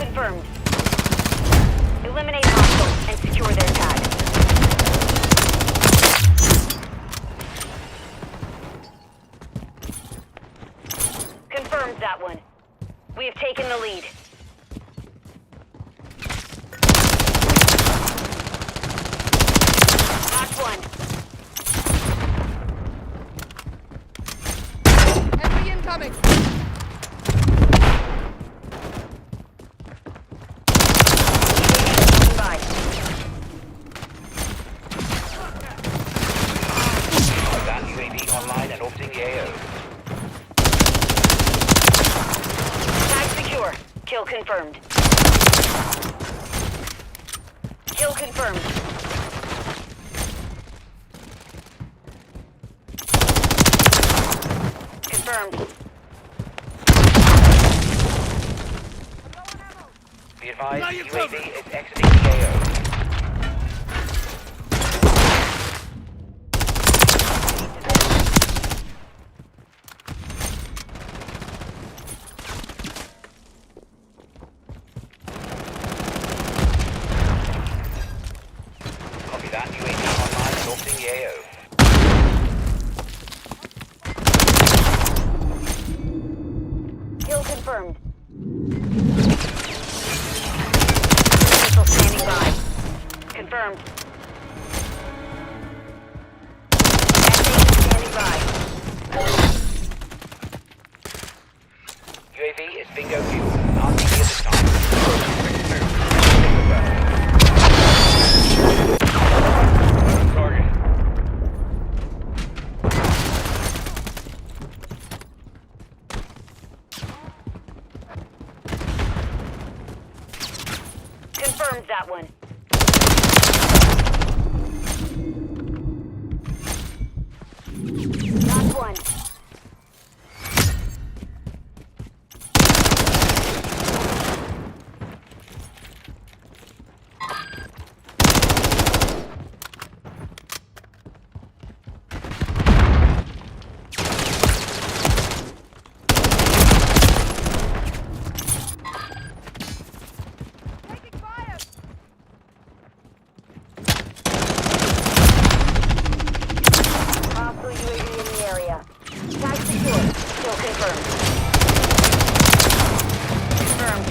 confirmed. Eliminate hostiles and secure their tag. Confirmed that one. We have taken the lead. Last one. Enemy incoming! Bye. That UAV online and orbiting the AO. Tag secure. Kill confirmed. Kill confirmed. Confirmed. Be advised, UAV is exiting the AO. Copy that, UAV online and orbiting the AO. Kill confirmed. Missile standing by. Confirmed. Gas standing by. UAV is bingo fuel. RTB at this time. Target. Confirmed that one. Last one. Taking fire! Hostile UAV in the area. Tag secure. Kill confirmed. Confirmed.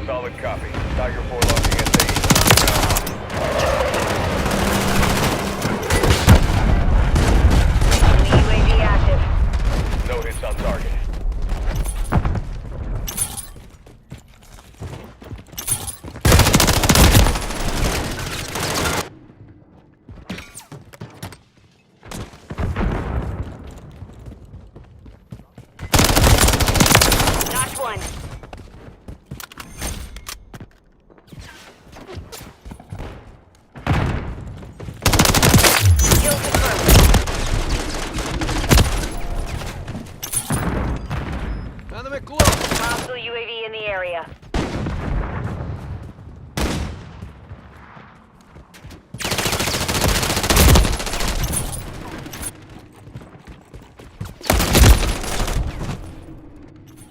Solid copy. Tiger 4 launching at the Enemy UAV active. no hits on target. Last one. Kill confirmed. Enemy close! Hostile UAV in the area.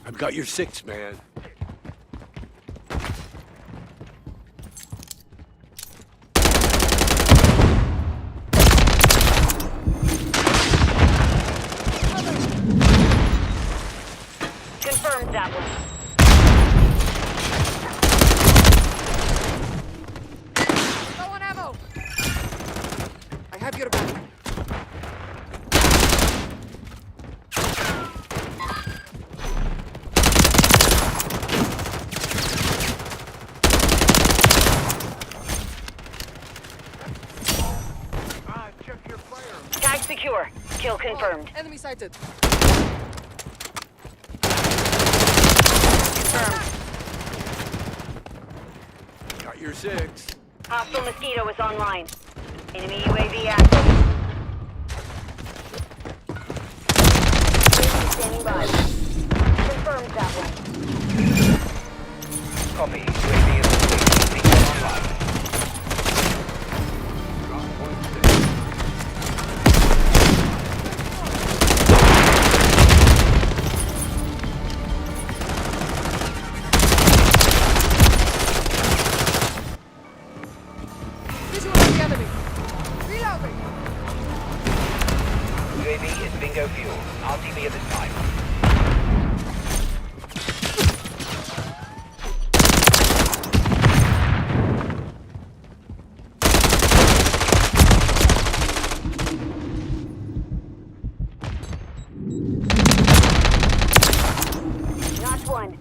I've got your six, man. Confirmed that one. Low on ammo! I have your back. Check your fire. Tag secure. Kill confirmed. Oh, enemy sighted. Confirmed. Got your six. Hostile Mosquito is online. Enemy UAV active. UAV standing by. UAV is bingo fuel. RTV at this time. Notch one.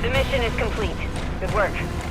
The mission is complete. Good work.